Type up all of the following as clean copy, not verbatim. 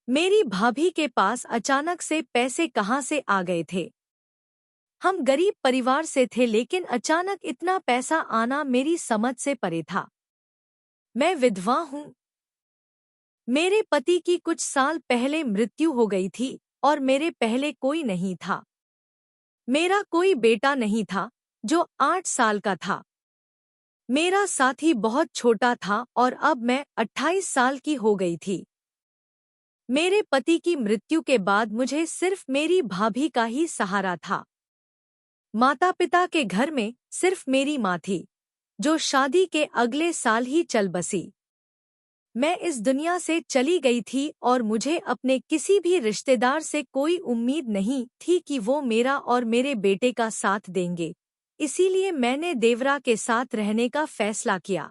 मेरी भाभी के पास अचानक से पैसे कहाँ से आ गए थे। हम गरीब परिवार से थे लेकिन अचानक इतना पैसा आना मेरी समझ से परे था। मैं विधवा हूँ। मेरे पति की कुछ साल पहले मृत्यु हो गई थी और मेरे पहले कोई नहीं था। मेरा कोई बेटा नहीं था जो 8 साल का था। मेरा साथी बहुत छोटा था और अब मैं 28 साल की हो गई थी। मेरे पति की मृत्यु के बाद मुझे सिर्फ मेरी भाभी का ही सहारा था। माता पिता के घर में सिर्फ मेरी माँ थी, जो शादी के अगले साल ही चल बसी। मैं इस दुनिया से चली गई थी और मुझे अपने किसी भी रिश्तेदार से कोई उम्मीद नहीं थी कि वो मेरा और मेरे बेटे का साथ देंगे। इसीलिए मैंने देवरा के साथ रहने का फैसला किया।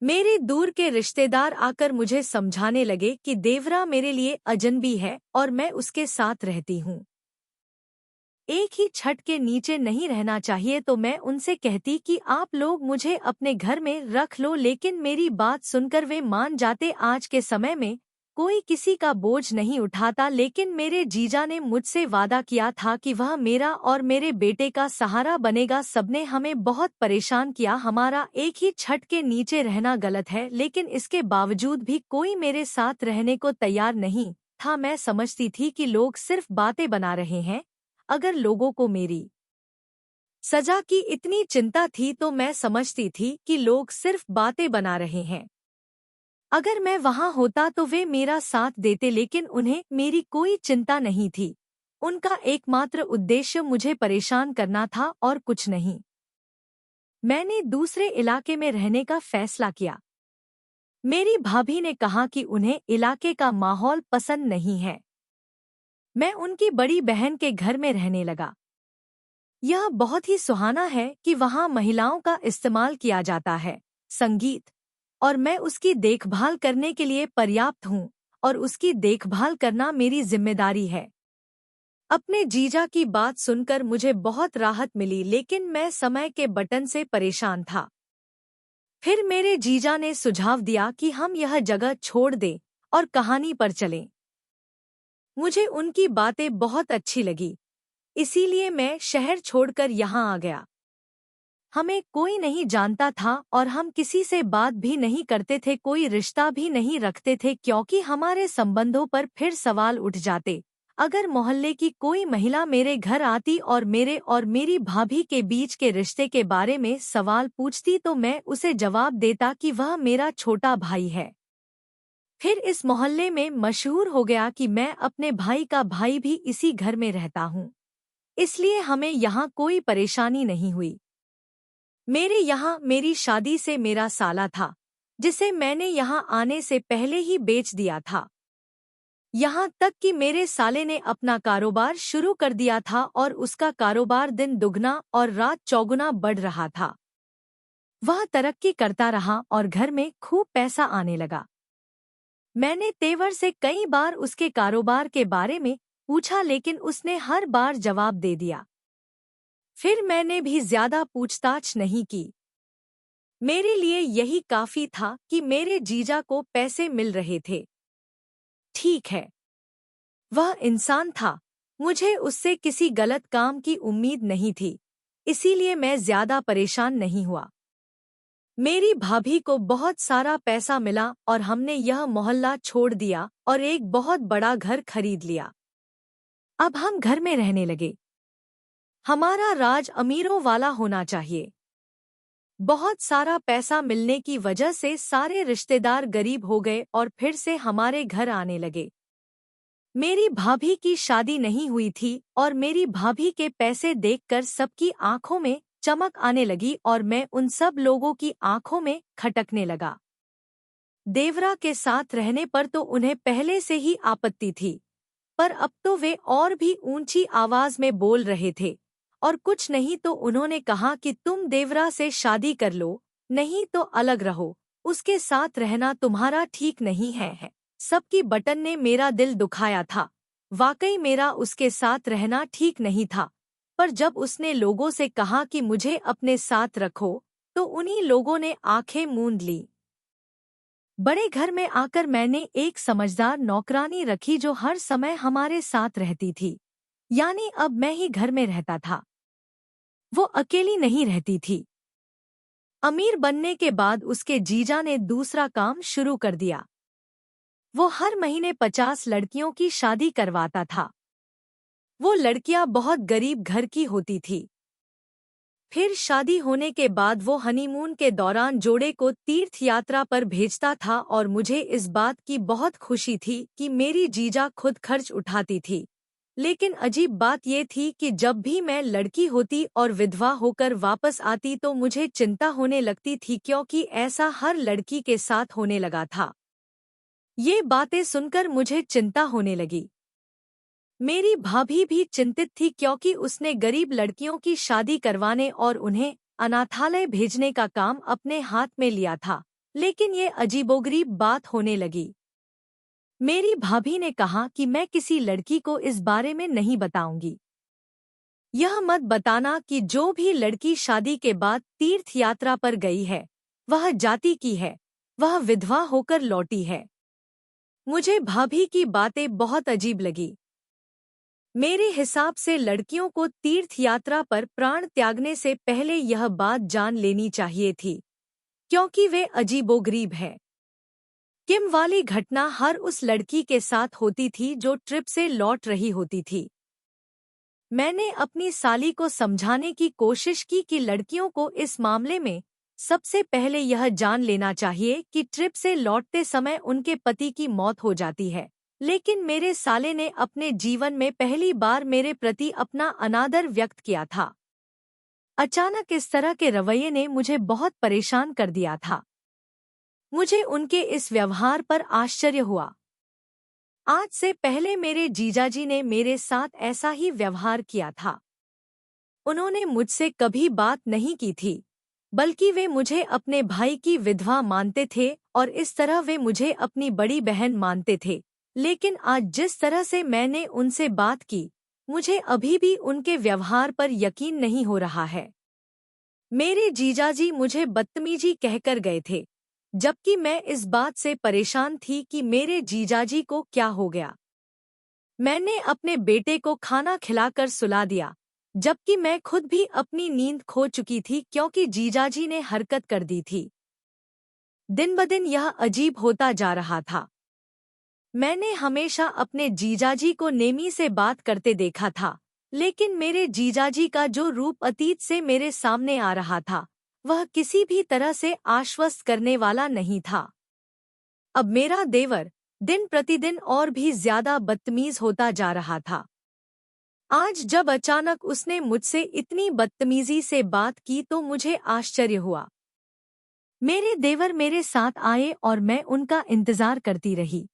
मेरे दूर के रिश्तेदार आकर मुझे समझाने लगे कि देवरा मेरे लिए अजनबी है और मैं उसके साथ रहती हूँ। एक ही छत के नीचे नहीं रहना चाहिए, तो मैं उनसे कहती कि आप लोग मुझे अपने घर में रख लो, लेकिन मेरी बात सुनकर वे मान जाते। आज के समय में कोई किसी का बोझ नहीं उठाता, लेकिन मेरे जीजा ने मुझसे वादा किया था कि वह मेरा और मेरे बेटे का सहारा बनेगा। सबने हमें बहुत परेशान किया। हमारा एक ही छत के नीचे रहना गलत है, लेकिन इसके बावजूद भी कोई मेरे साथ रहने को तैयार नहीं था। मैं समझती थी कि लोग सिर्फ बातें बना रहे हैं। अगर लोगों को मेरी सजा की इतनी चिंता थी तो मैं समझती थी कि लोग सिर्फ बातें बना रहे हैं। अगर मैं वहां होता तो वे मेरा साथ देते, लेकिन उन्हें मेरी कोई चिंता नहीं थी। उनका एकमात्र उद्देश्य मुझे परेशान करना था और कुछ नहीं। मैंने दूसरे इलाके में रहने का फैसला किया। मेरी भाभी ने कहा कि उन्हें इलाके का माहौल पसंद नहीं है। मैं उनकी बड़ी बहन के घर में रहने लगा। यह बहुत ही सुहाना है कि वहाँ महिलाओं का इस्तेमाल किया जाता है, संगीत, और मैं उसकी देखभाल करने के लिए पर्याप्त हूँ और उसकी देखभाल करना मेरी जिम्मेदारी है। अपने जीजा की बात सुनकर मुझे बहुत राहत मिली, लेकिन मैं समय के बटन से परेशान था। फिर मेरे जीजा ने सुझाव दिया कि हम यह जगह छोड़ दें और कहानी पर चलें। मुझे उनकी बातें बहुत अच्छी लगी, इसीलिए मैं शहर छोड़कर यहाँ आ गया। हमें कोई नहीं जानता था और हम किसी से बात भी नहीं करते थे, कोई रिश्ता भी नहीं रखते थे, क्योंकि हमारे संबंधों पर फिर सवाल उठ जाते। अगर मोहल्ले की कोई महिला मेरे घर आती और मेरे और मेरी भाभी के बीच के रिश्ते के बारे में सवाल पूछती तो मैं उसे जवाब देता कि वह मेरा छोटा भाई है। फिर इस मोहल्ले में मशहूर हो गया कि मैं अपने भाई का भाई भी इसी घर में रहता हूँ, इसलिए हमें यहाँ कोई परेशानी नहीं हुई। मेरे यहाँ मेरी शादी से मेरा साला था, जिसे मैंने यहाँ आने से पहले ही बेच दिया था। यहाँ तक कि मेरे साले ने अपना कारोबार शुरू कर दिया था और उसका कारोबार दिन दुगना और रात चौगुना बढ़ रहा था। वह तरक्की करता रहा और घर में खूब पैसा आने लगा। मैंने तेवर से कई बार उसके कारोबार के बारे में पूछा, लेकिन उसने हर बार जवाब दे दिया। फिर मैंने भी ज्यादा पूछताछ नहीं की। मेरे लिए यही काफी था कि मेरे जीजा को पैसे मिल रहे थे। ठीक है, वह इंसान था, मुझे उससे किसी गलत काम की उम्मीद नहीं थी, इसीलिए मैं ज्यादा परेशान नहीं हुआ। मेरी भाभी को बहुत सारा पैसा मिला और हमने यह मोहल्ला छोड़ दिया और एक बहुत बड़ा घर खरीद लिया। अब हम घर में रहने लगे। हमारा राज अमीरों वाला होना चाहिए। बहुत सारा पैसा मिलने की वजह से सारे रिश्तेदार गरीब हो गए और फिर से हमारे घर आने लगे। मेरी भाभी की शादी नहीं हुई थी और मेरी भाभी के पैसे देखकर सबकी आंखों में चमक आने लगी और मैं उन सब लोगों की आंखों में खटकने लगा। देवरा के साथ रहने पर तो उन्हें पहले से ही आपत्ति थी, पर अब तो वे और भी ऊंची आवाज में बोल रहे थे। और कुछ नहीं तो उन्होंने कहा कि तुम देवरा से शादी कर लो, नहीं तो अलग रहो, उसके साथ रहना तुम्हारा ठीक नहीं है। सबकी बटन ने मेरा दिल दुखाया था। वाकई मेरा उसके साथ रहना ठीक नहीं था, पर जब उसने लोगों से कहा कि मुझे अपने साथ रखो, तो उन्हीं लोगों ने आंखें मूंद ली। बड़े घर में आकर मैंने एक समझदार नौकरानी रखी जो हर समय हमारे साथ रहती थी। यानी अब मैं ही घर में रहता था। वो अकेली नहीं रहती थी। अमीर बनने के बाद उसके जीजा ने दूसरा काम शुरू कर दिया। वो हर महीने 50 लड़कियों की शादी करवाता था। वो लड़कियां बहुत गरीब घर की होती थी। फिर शादी होने के बाद वो हनीमून के दौरान जोड़े को तीर्थ यात्रा पर भेजता था और मुझे इस बात की बहुत खुशी थी कि मेरी जीजा खुद खर्च उठाती थी। लेकिन अजीब बात ये थी कि जब भी मैं लड़की होती और विधवा होकर वापस आती तो मुझे चिंता होने लगती थी, क्योंकि ऐसा हर लड़की के साथ होने लगा था। ये बातें सुनकर मुझे चिंता होने लगी। मेरी भाभी भी चिंतित थी, क्योंकि उसने गरीब लड़कियों की शादी करवाने और उन्हें अनाथालय भेजने का काम अपने हाथ में लिया था। लेकिन ये अजीबोगरीब बात होने लगी। मेरी भाभी ने कहा कि मैं किसी लड़की को इस बारे में नहीं बताऊंगी। यह मत बताना कि जो भी लड़की शादी के बाद तीर्थ यात्रा पर गई है वह जाति की है, वह विधवा होकर लौटी है। मुझे भाभी की बातें बहुत अजीब लगी। मेरे हिसाब से लड़कियों को तीर्थ यात्रा पर प्राण त्यागने से पहले यह बात जान लेनी चाहिए थी, क्योंकि वे अजीबोगरीब है। किम वाली घटना हर उस लड़की के साथ होती थी जो ट्रिप से लौट रही होती थी। मैंने अपनी साली को समझाने की कोशिश की कि लड़कियों को इस मामले में सबसे पहले यह जान लेना चाहिए कि ट्रिप से लौटते समय उनके पति की मौत हो जाती है। लेकिन मेरे साले ने अपने जीवन में पहली बार मेरे प्रति अपना अनादर व्यक्त किया था। अचानक इस तरह के रवैये ने मुझे बहुत परेशान कर दिया था। मुझे उनके इस व्यवहार पर आश्चर्य हुआ। आज से पहले मेरे जीजाजी ने मेरे साथ ऐसा ही व्यवहार किया था। उन्होंने मुझसे कभी बात नहीं की थी, बल्कि वे मुझे अपने भाई की विधवा मानते थे और इस तरह वे मुझे अपनी बड़ी बहन मानते थे। लेकिन आज जिस तरह से मैंने उनसे बात की, मुझे अभी भी उनके व्यवहार पर यकीन नहीं हो रहा है। मेरे जीजाजी मुझे बदतमीजी कहकर गए थे, जबकि मैं इस बात से परेशान थी कि मेरे जीजाजी को क्या हो गया। मैंने अपने बेटे को खाना खिलाकर सुला दिया, जबकि मैं खुद भी अपनी नींद खो चुकी थी, क्योंकि जीजाजी ने हरकत कर दी थी। दिन ब दिन यह अजीब होता जा रहा था। मैंने हमेशा अपने जीजाजी को नेमी से बात करते देखा था, लेकिन मेरे जीजाजी का जो रूप अतीत से मेरे सामने आ रहा था, वह किसी भी तरह से आश्वस्त करने वाला नहीं था। अब मेरा देवर दिन प्रतिदिन और भी ज्यादा बदतमीज होता जा रहा था। आज जब अचानक उसने मुझसे इतनी बदतमीजी से बात की तो मुझे आश्चर्य हुआ। मेरे देवर मेरे साथ आए और मैं उनका इंतजार करती रही।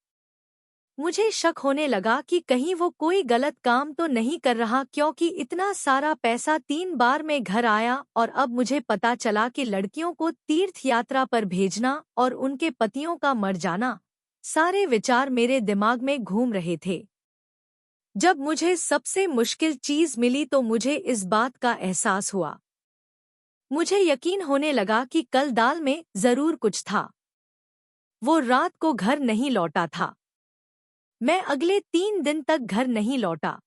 मुझे शक होने लगा कि कहीं वो कोई गलत काम तो नहीं कर रहा, क्योंकि इतना सारा पैसा 3 बार में घर आया और अब मुझे पता चला कि लड़कियों को तीर्थ यात्रा पर भेजना और उनके पतियों का मर जाना, सारे विचार मेरे दिमाग में घूम रहे थे। जब मुझे सबसे मुश्किल चीज मिली तो मुझे इस बात का एहसास हुआ। मुझे यकीन होने लगा कि कल दाल में जरूर कुछ था। वो रात को घर नहीं लौटा था। मैं अगले 3 दिन तक घर नहीं लौटा।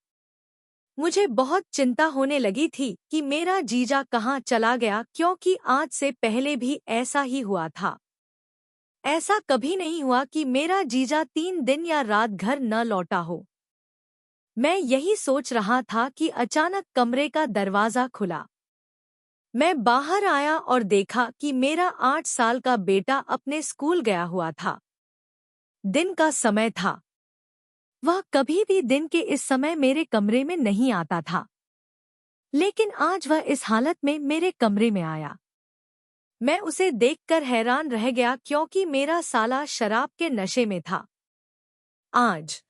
मुझे बहुत चिंता होने लगी थी कि मेरा जीजा कहाँ चला गया, क्योंकि आज से पहले भी ऐसा ही हुआ था। ऐसा कभी नहीं हुआ कि मेरा जीजा 3 दिन या रात घर न लौटा हो। मैं यही सोच रहा था कि अचानक कमरे का दरवाजा खुला। मैं बाहर आया और देखा कि मेरा 8 साल का बेटा अपने स्कूल गया हुआ था। दिन का समय था। वह कभी भी दिन के इस समय मेरे कमरे में नहीं आता था, लेकिन आज वह इस हालत में मेरे कमरे में आया। मैं उसे देखकर हैरान रह गया, क्योंकि मेरा साला शराब के नशे में था। आज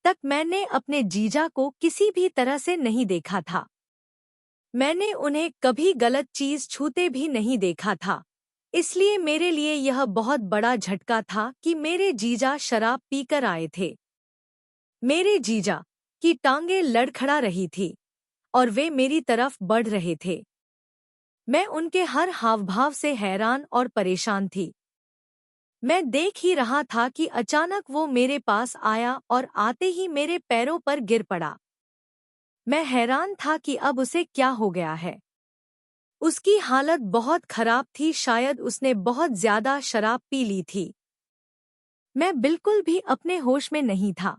तक मैंने अपने जीजा को किसी भी तरह से नहीं देखा था। मैंने उन्हें कभी गलत चीज छूते भी नहीं देखा था, इसलिए मेरे लिए यह बहुत बड़ा झटका था कि मेरे जीजा शराब पीकर आए थे। मेरे जीजा की टांगें लड़खड़ा रही थी और वे मेरी तरफ बढ़ रहे थे। मैं उनके हर हावभाव से हैरान और परेशान थी। मैं देख ही रहा था कि अचानक वो मेरे पास आया और आते ही मेरे पैरों पर गिर पड़ा। मैं हैरान था कि अब उसे क्या हो गया है। उसकी हालत बहुत खराब थी, शायद उसने बहुत ज्यादा शराब पी ली थी। मैं बिल्कुल भी अपने होश में नहीं था।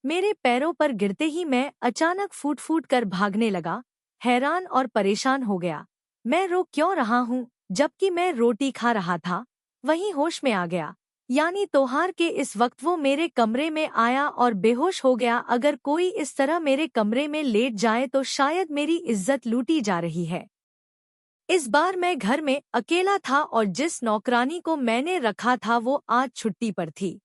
मेरे पैरों पर गिरते ही मैं अचानक फूट फूट कर भागने लगा, हैरान और परेशान हो गया। मैं रो क्यों रहा हूँ, जबकि मैं रोटी खा रहा था। वहीं होश में आ गया। यानी त्योहार के इस वक्त वो मेरे कमरे में आया और बेहोश हो गया। अगर कोई इस तरह मेरे कमरे में लेट जाए तो शायद मेरी इज्जत लूटी जा रही है। इस बार मैं घर में अकेला था और जिस नौकरानी को मैंने रखा था वो आज छुट्टी पर थी।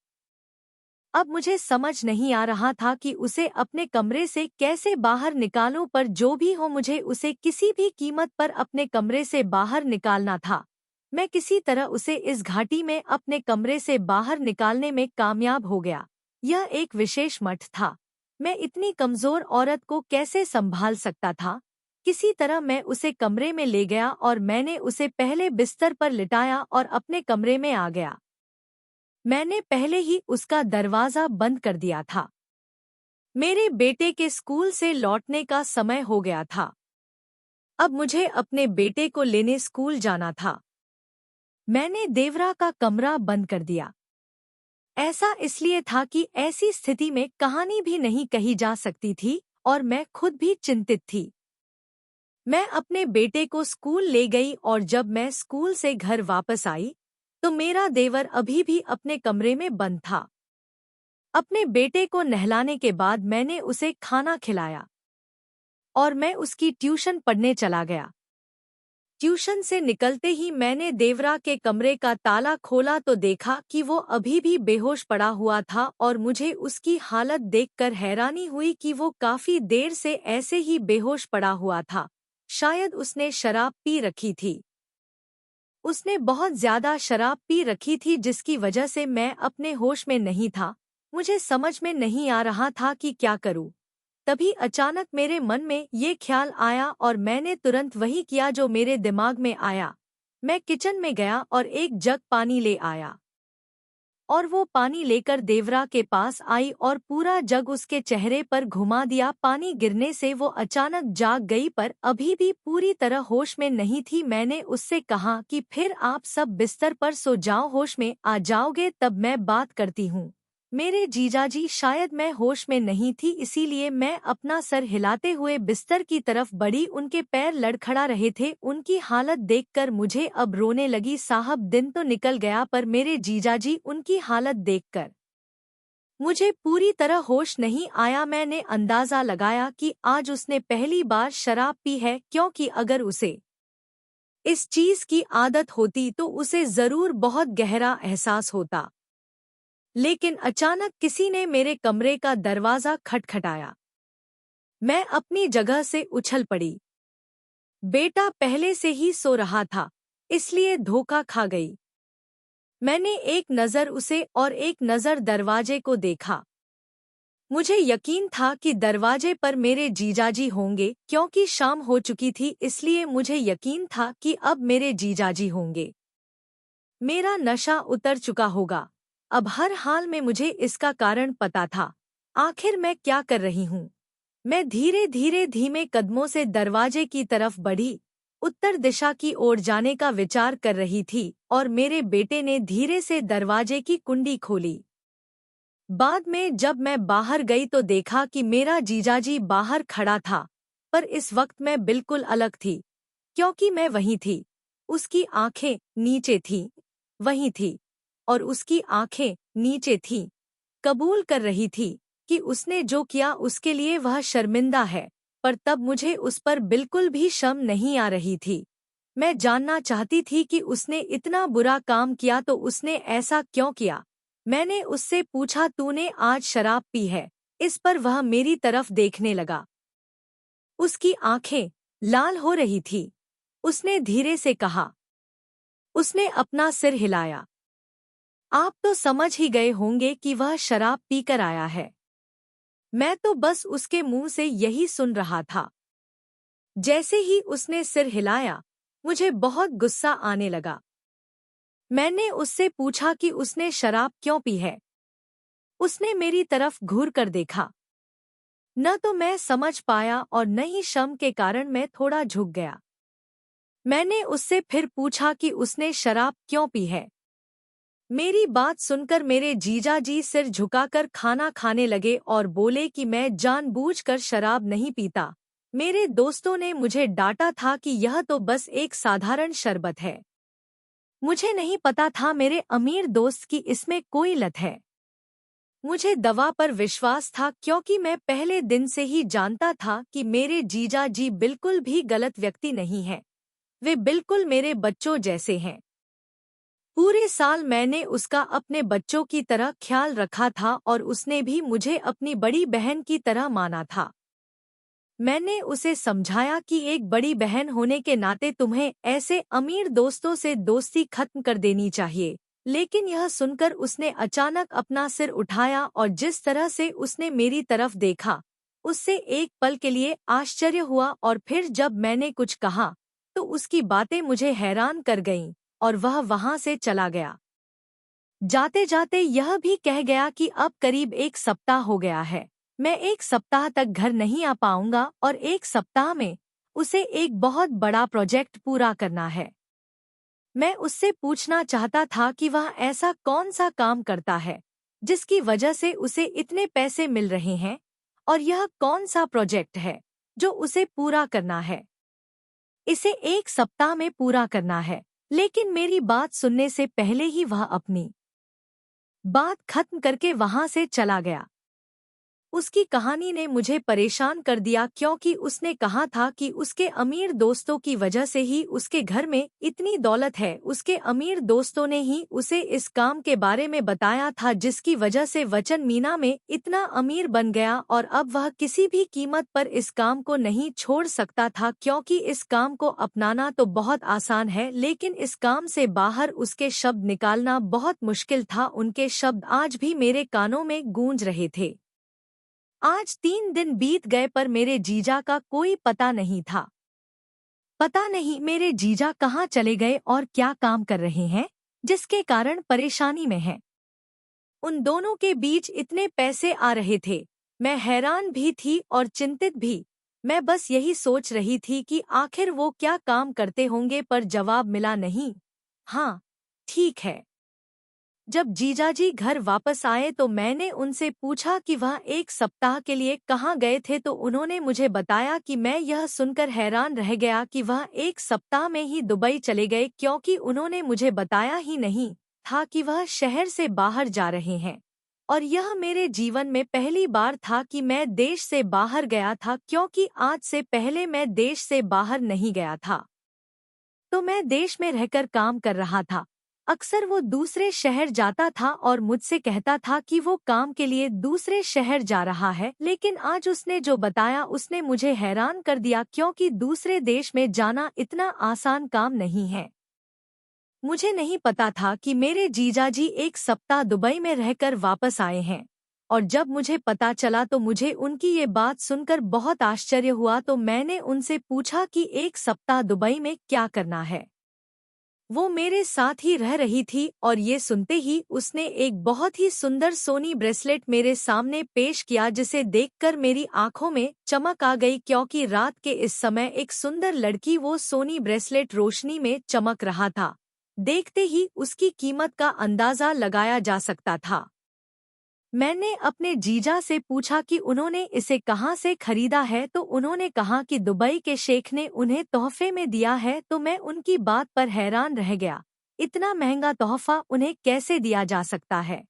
अब मुझे समझ नहीं आ रहा था कि उसे अपने कमरे से कैसे बाहर निकालूं, पर जो भी हो मुझे उसे किसी भी कीमत पर अपने कमरे से बाहर निकालना था। मैं किसी तरह उसे इस घाटी में अपने कमरे से बाहर निकालने में कामयाब हो गया। यह एक विशेष मठ था। मैं इतनी कमजोर औरत को कैसे संभाल सकता था। किसी तरह मैं उसे कमरे में ले गया और मैंने उसे पहले बिस्तर पर लिटाया और अपने कमरे में आ गया। मैंने पहले ही उसका दरवाजा बंद कर दिया था। मेरे बेटे के स्कूल से लौटने का समय हो गया था। अब मुझे अपने बेटे को लेने स्कूल जाना था। मैंने देवरा का कमरा बंद कर दिया। ऐसा इसलिए था कि ऐसी स्थिति में कहानी भी नहीं कही जा सकती थी और मैं खुद भी चिंतित थी। मैं अपने बेटे को स्कूल ले गई और जब मैं स्कूल से घर वापस आई तो मेरा देवर अभी भी अपने कमरे में बंद था। अपने बेटे को नहलाने के बाद मैंने उसे खाना खिलाया और मैं उसकी ट्यूशन पढ़ने चला गया। ट्यूशन से निकलते ही मैंने देवरा के कमरे का ताला खोला तो देखा कि वो अभी भी बेहोश पड़ा हुआ था और मुझे उसकी हालत देखकर हैरानी हुई कि वो काफी देर से ऐसे ही बेहोश पड़ा हुआ था। शायद उसने शराब पी रखी थी। उसने बहुत ज्यादा शराब पी रखी थी जिसकी वजह से मैं अपने होश में नहीं था। मुझे समझ में नहीं आ रहा था कि क्या करूं। तभी अचानक मेरे मन में ये ख्याल आया और मैंने तुरंत वही किया जो मेरे दिमाग में आया। मैं किचन में गया और एक जग पानी ले आया और वो पानी लेकर देवरा के पास आई और पूरा जग उसके चेहरे पर घुमा दिया। पानी गिरने से वो अचानक जाग गई पर अभी भी पूरी तरह होश में नहीं थी। मैंने उससे कहा कि फिर आप सब बिस्तर पर सो जाओ, होश में आ जाओगे तब मैं बात करती हूँ। मेरे जीजाजी, शायद मैं होश में नहीं थी इसीलिए मैं अपना सर हिलाते हुए बिस्तर की तरफ बढ़ी। उनके पैर लड़खड़ा रहे थे। उनकी हालत देखकर मुझे अब रोने लगी। साहब, दिन तो निकल गया पर मेरे जीजाजी, उनकी हालत देखकर मुझे पूरी तरह होश नहीं आया। मैंने अंदाजा लगाया कि आज उसने पहली बार शराब पी है, क्योंकि अगर उसे इस चीज की आदत होती तो उसे जरूर बहुत गहरा एहसास होता। लेकिन अचानक किसी ने मेरे कमरे का दरवाजा खटखटाया। मैं अपनी जगह से उछल पड़ी। बेटा पहले से ही सो रहा था, इसलिए धोखा खा गई। मैंने एक नज़र उसे और एक नज़र दरवाजे को देखा। मुझे यकीन था कि दरवाजे पर मेरे जीजाजी होंगे, क्योंकि शाम हो चुकी थी, इसलिए मुझे यकीन था कि अब मेरे जीजाजी होंगे। मेरा नशा उतर चुका होगा। अब हर हाल में मुझे इसका कारण पता था। आखिर मैं क्या कर रही हूँ। मैं धीरे धीरे धीमे कदमों से दरवाजे की तरफ बढ़ी, उत्तर दिशा की ओर जाने का विचार कर रही थी और मेरे बेटे ने धीरे से दरवाजे की कुंडी खोली। बाद में जब मैं बाहर गई तो देखा कि मेरा जीजाजी बाहर खड़ा था, पर इस वक्त मैं बिल्कुल अलग थी, क्योंकि मैं वहीं थी। उसकी आंखें नीचे थीं, वहीं थी, और उसकी आंखें नीचे थीं, कबूल कर रही थी कि उसने जो किया उसके लिए वह शर्मिंदा है, पर तब मुझे उस पर बिल्कुल भी शर्म नहीं आ रही थी। मैं जानना चाहती थी कि उसने इतना बुरा काम किया तो उसने ऐसा क्यों किया। मैंने उससे पूछा, तूने आज शराब पी है? इस पर वह मेरी तरफ देखने लगा। उसकी आंखें लाल हो रही थी। उसने धीरे से कहा। उसने अपना सिर हिलाया। आप तो समझ ही गए होंगे कि वह शराब पीकर आया है। मैं तो बस उसके मुंह से यही सुन रहा था। जैसे ही उसने सिर हिलाया, मुझे बहुत गुस्सा आने लगा। मैंने उससे पूछा कि उसने शराब क्यों पी है। उसने मेरी तरफ घूर कर देखा। न तो मैं समझ पाया और न ही शर्म के कारण मैं थोड़ा झुक गया। मैंने उससे फिर पूछा कि उसने शराब क्यों पी है। मेरी बात सुनकर मेरे जीजा जी सिर झुकाकर खाना खाने लगे और बोले कि मैं जानबूझकर शराब नहीं पीता। मेरे दोस्तों ने मुझे डांटा था कि यह तो बस एक साधारण शरबत है। मुझे नहीं पता था मेरे अमीर दोस्त की इसमें कोई लत है। मुझे दवा पर विश्वास था क्योंकि मैं पहले दिन से ही जानता था कि मेरे जीजा जी बिल्कुल भी गलत व्यक्ति नहीं हैं। वे बिल्कुल मेरे बच्चों जैसे हैं। पूरे साल मैंने उसका अपने बच्चों की तरह ख्याल रखा था और उसने भी मुझे अपनी बड़ी बहन की तरह माना था। मैंने उसे समझाया कि एक बड़ी बहन होने के नाते तुम्हें ऐसे अमीर दोस्तों से दोस्ती खत्म कर देनी चाहिए, लेकिन यह सुनकर उसने अचानक अपना सिर उठाया और जिस तरह से उसने मेरी तरफ देखा, उससे एक पल के लिए आश्चर्य हुआ और फिर जब मैंने कुछ कहा, तो उसकी बातें मुझे हैरान कर गईं और वह वहां से चला गया। जाते जाते यह भी कह गया कि अब करीब एक सप्ताह हो गया है, मैं एक सप्ताह तक घर नहीं आ पाऊंगा और एक सप्ताह में उसे एक बहुत बड़ा प्रोजेक्ट पूरा करना है। मैं उससे पूछना चाहता था कि वह ऐसा कौन सा काम करता है जिसकी वजह से उसे इतने पैसे मिल रहे हैं, और यह कौन सा प्रोजेक्ट है जो उसे पूरा करना है। इसे एक सप्ताह में पूरा करना है, लेकिन मेरी बात सुनने से पहले ही वह अपनी बात खत्म करके वहां से चला गया। उसकी कहानी ने मुझे परेशान कर दिया क्योंकि उसने कहा था कि उसके अमीर दोस्तों की वजह से ही उसके घर में इतनी दौलत है। उसके अमीर दोस्तों ने ही उसे इस काम के बारे में बताया था जिसकी वजह से वचन मीना में इतना अमीर बन गया और अब वह किसी भी कीमत पर इस काम को नहीं छोड़ सकता था क्योंकि इस काम को अपनाना तो बहुत आसान है, लेकिन इस काम से बाहर उसके शब्द निकालना बहुत मुश्किल था। उनके शब्द आज भी मेरे कानों में गूंज रहे थे। आज 3 दिन बीत गए पर मेरे जीजा का कोई पता नहीं था। पता नहीं मेरे जीजा कहाँ चले गए और क्या काम कर रहे हैं, जिसके कारण परेशानी में हैं। उन दोनों के बीच इतने पैसे आ रहे थे, मैं हैरान भी थी और चिंतित भी। मैं बस यही सोच रही थी कि आखिर वो क्या काम करते होंगे, पर जवाब मिला नहीं। हाँ, ठीक है। जब जीजाजी घर वापस आए तो मैंने उनसे पूछा कि वह एक सप्ताह के लिए कहाँ गए थे, तो उन्होंने मुझे बताया कि मैं यह सुनकर हैरान रह गया कि वह एक सप्ताह में ही दुबई चले गए, क्योंकि उन्होंने मुझे बताया ही नहीं था कि वह शहर से बाहर जा रहे हैं। और यह मेरे जीवन में पहली बार था कि मैं देश से बाहर गया था, क्योंकि आज से पहले मैं देश से बाहर नहीं गया था। तो मैं देश में रहकर काम कर रहा था। अक्सर वो दूसरे शहर जाता था और मुझसे कहता था कि वो काम के लिए दूसरे शहर जा रहा है, लेकिन आज उसने जो बताया उसने मुझे हैरान कर दिया, क्योंकि दूसरे देश में जाना इतना आसान काम नहीं है। मुझे नहीं पता था कि मेरे जीजाजी एक सप्ताह दुबई में रहकर वापस आए हैं, और जब मुझे पता चला तो मुझे उनकी ये बात सुनकर बहुत आश्चर्य हुआ। तो मैंने उनसे पूछा कि एक सप्ताह दुबई में क्या करना है। वो मेरे साथ ही रह रही थी और ये सुनते ही उसने एक बहुत ही सुंदर सोनी ब्रेसलेट मेरे सामने पेश किया, जिसे देखकर मेरी आंखों में चमक आ गई, क्योंकि रात के इस समय एक सुंदर लड़की वो सोनी ब्रेसलेट रोशनी में चमक रहा था। देखते ही उसकी कीमत का अंदाजा लगाया जा सकता था। मैंने अपने जीजा से पूछा कि उन्होंने इसे कहाँ से खरीदा है, तो उन्होंने कहा कि दुबई के शेख ने उन्हें तोहफे में दिया है। तो मैं उनकी बात पर हैरान रह गया। इतना महंगा तोहफा उन्हें कैसे दिया जा सकता है?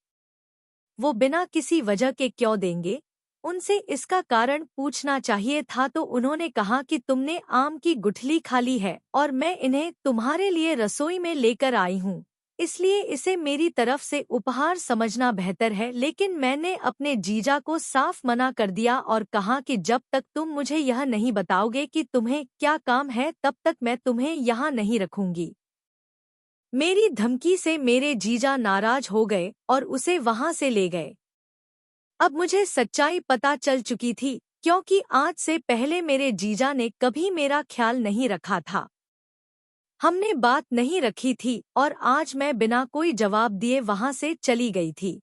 वो बिना किसी वजह के क्यों देंगे? उनसे इसका कारण पूछना चाहिए था। तो उन्होंने कहा कि तुमने आम की गुठली खा ली है और मैं इन्हें तुम्हारे लिए रसोई में लेकर आई हूँ, इसलिए इसे मेरी तरफ से उपहार समझना बेहतर है। लेकिन मैंने अपने जीजा को साफ मना कर दिया और कहा कि जब तक तुम मुझे यह नहीं बताओगे कि तुम्हें क्या काम है, तब तक मैं तुम्हें यहाँ नहीं रखूंगी। मेरी धमकी से मेरे जीजा नाराज हो गए और उसे वहां से ले गए। अब मुझे सच्चाई पता चल चुकी थी, क्योंकि आज से पहले मेरे जीजा ने कभी मेरा ख्याल नहीं रखा था। हमने बात नहीं रखी थी और आज मैं बिना कोई जवाब दिए वहां से चली गई थी।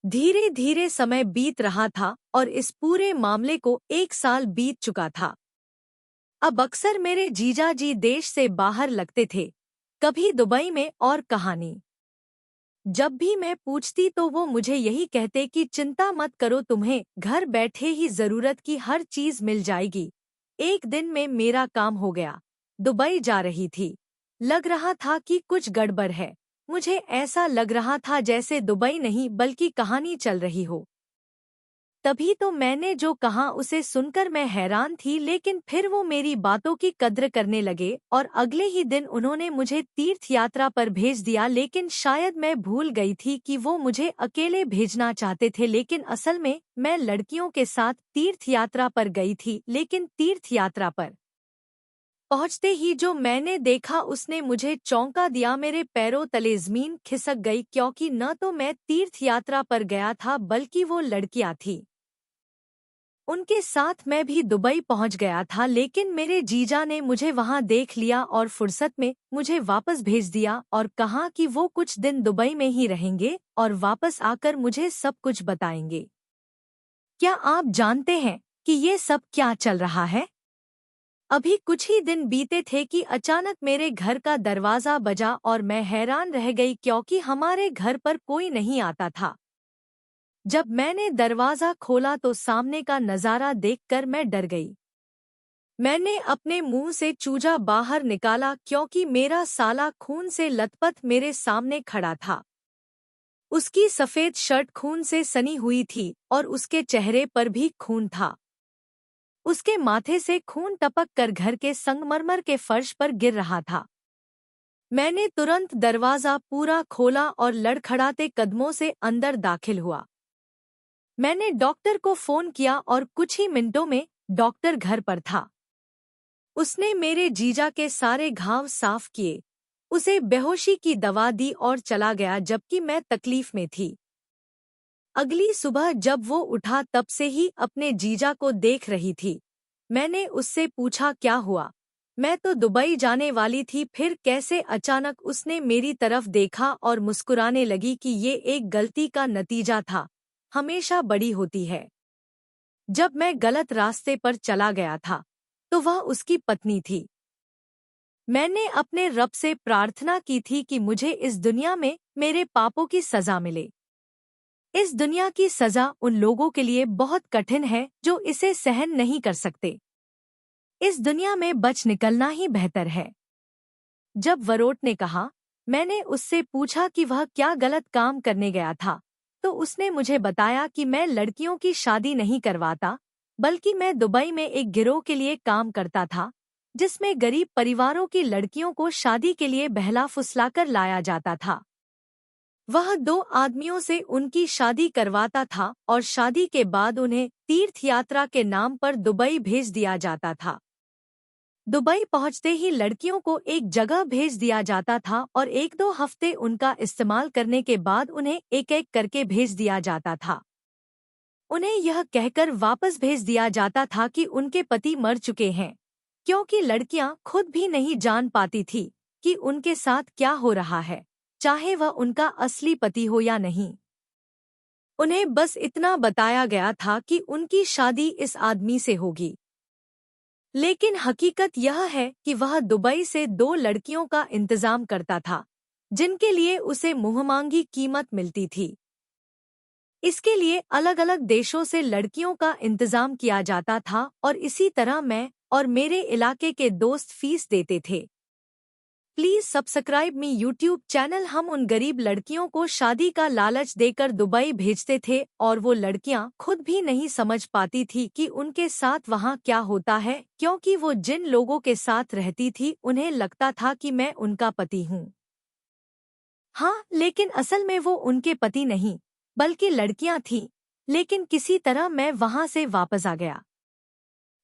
धीरे धीरे समय बीत रहा था और इस पूरे मामले को 1 साल बीत चुका था। अब अक्सर मेरे जीजा जी देश से बाहर लगते थे, कभी दुबई में और कहानी। जब भी मैं पूछती तो वो मुझे यही कहते कि चिंता मत करो, तुम्हें घर बैठे ही जरूरत की हर चीज मिल जाएगी। एक दिन में मेरा काम हो गया। दुबई जा रही थी। लग रहा था कि कुछ गड़बड़ है। मुझे ऐसा लग रहा था जैसे दुबई नहीं बल्कि कहानी चल रही हो। तभी तो मैंने जो कहा उसे सुनकर मैं हैरान थी, लेकिन फिर वो मेरी बातों की कद्र करने लगे और अगले ही दिन उन्होंने मुझे तीर्थ यात्रा पर भेज दिया। लेकिन शायद मैं भूल गई थी कि वो मुझे अकेले भेजना चाहते थे, लेकिन असल में मैं लड़कियों के साथ तीर्थ यात्रा पर गई थी। लेकिन तीर्थ यात्रा पर पहुंचते ही जो मैंने देखा उसने मुझे चौंका दिया। मेरे पैरों तले जमीन खिसक गई, क्योंकि न तो मैं तीर्थ यात्रा पर गया था बल्कि वो लड़कियां थी। उनके साथ मैं भी दुबई पहुंच गया था, लेकिन मेरे जीजा ने मुझे वहां देख लिया और फुर्सत में मुझे वापस भेज दिया और कहा कि वो कुछ दिन दुबई में ही रहेंगे और वापस आकर मुझे सब कुछ बताएंगे। क्या आप जानते हैं कि ये सब क्या चल रहा है? अभी कुछ ही दिन बीते थे कि अचानक मेरे घर का दरवाजा बजा और मैं हैरान रह गई, क्योंकि हमारे घर पर कोई नहीं आता था। जब मैंने दरवाजा खोला तो सामने का नजारा देखकर मैं डर गई। मैंने अपने मुंह से चूजा बाहर निकाला, क्योंकि मेरा साला खून से लथपथ मेरे सामने खड़ा था। उसकी सफेद शर्ट खून से सनी हुई थी और उसके चेहरे पर भी खून था। उसके माथे से खून टपक कर घर के संगमरमर के फर्श पर गिर रहा था। मैंने तुरंत दरवाजा पूरा खोला और लड़खड़ाते कदमों से अंदर दाखिल हुआ। मैंने डॉक्टर को फोन किया और कुछ ही मिनटों में डॉक्टर घर पर था। उसने मेरे जीजा के सारे घाव साफ किए, उसे बेहोशी की दवा दी और चला गया, जबकि मैं तकलीफ में थी। अगली सुबह जब वो उठा तब से ही अपने जीजा को देख रही थी। मैंने उससे पूछा क्या हुआ? मैं तो दुबई जाने वाली थी, फिर कैसे अचानक? उसने मेरी तरफ देखा और मुस्कुराने लगी कि ये एक गलती का नतीजा था, हमेशा बड़ी होती है। जब मैं गलत रास्ते पर चला गया था तो वह उसकी पत्नी थी। मैंने अपने रब से प्रार्थना की थी कि मुझे इस दुनिया में मेरे पापों की सजा मिले। इस दुनिया की सजा उन लोगों के लिए बहुत कठिन है जो इसे सहन नहीं कर सकते। इस दुनिया में बच निकलना ही बेहतर है। जब वरोट ने कहा, मैंने उससे पूछा कि वह क्या गलत काम करने गया था, तो उसने मुझे बताया कि मैं लड़कियों की शादी नहीं करवाता, बल्कि मैं दुबई में एक गिरोह के लिए काम करता था, जिसमें गरीब परिवारों की लड़कियों को शादी के लिए बहला फुसलाकर लाया जाता था। वह 2 आदमियों से उनकी शादी करवाता था और शादी के बाद उन्हें तीर्थ यात्रा के नाम पर दुबई भेज दिया जाता था। दुबई पहुंचते ही लड़कियों को एक जगह भेज दिया जाता था और 1-2 हफ्ते उनका इस्तेमाल करने के बाद उन्हें एक-एक करके भेज दिया जाता था। उन्हें यह कहकर वापस भेज दिया जाता था कि उनके पति मर चुके हैं, क्योंकि लड़कियां खुद भी नहीं जान पाती थी कि उनके साथ क्या हो रहा है, चाहे वह उनका असली पति हो या नहीं। उन्हें बस इतना बताया गया था कि उनकी शादी इस आदमी से होगी। लेकिन हकीकत यह है कि वह दुबई से 2 लड़कियों का इंतजाम करता था, जिनके लिए उसे मुंहमांगी कीमत मिलती थी। इसके लिए अलग अलग देशों से लड़कियों का इंतजाम किया जाता था और इसी तरह मैं और मेरे इलाके के दोस्त फीस देते थे। Please subscribe me YouTube channel. हम उन गरीब लड़कियों को शादी का लालच देकर दुबई भेजते थे और वो लड़कियां खुद भी नहीं समझ पाती थी कि उनके साथ वहां क्या होता है, क्योंकि वो जिन लोगों के साथ रहती थी उन्हें लगता था कि मैं उनका पति हूँ। हाँ, लेकिन असल में वो उनके पति नहीं बल्कि लड़कियां थीं। लेकिन किसी तरह मैं वहां से वापस आ गया।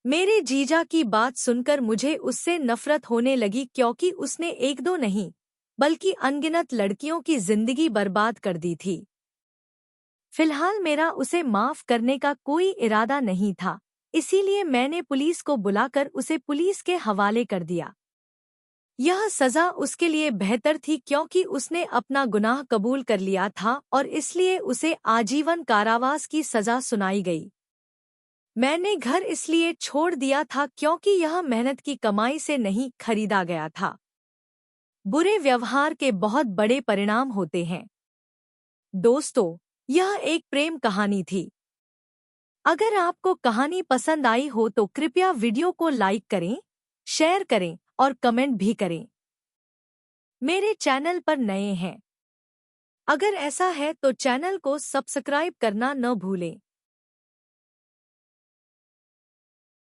मेरे जीजा की बात सुनकर मुझे उससे नफरत होने लगी, क्योंकि उसने 1-2 नहीं बल्कि अनगिनत लड़कियों की जिंदगी बर्बाद कर दी थी। फिलहाल मेरा उसे माफ करने का कोई इरादा नहीं था, इसीलिए मैंने पुलिस को बुलाकर उसे पुलिस के हवाले कर दिया। यह सजा उसके लिए बेहतर थी क्योंकि उसने अपना गुनाह कबूल कर लिया था और इसलिए उसे आजीवन कारावास की सजा सुनाई गई। मैंने घर इसलिए छोड़ दिया था क्योंकि यह मेहनत की कमाई से नहीं खरीदा गया था। बुरे व्यवहार के बहुत बड़े परिणाम होते हैं। दोस्तों, यह एक प्रेम कहानी थी। अगर आपको कहानी पसंद आई हो तो कृपया वीडियो को लाइक करें, शेयर करें और कमेंट भी करें। मेरे चैनल पर नए हैं, अगर ऐसा है तो चैनल को सब्सक्राइब करना न भूलें।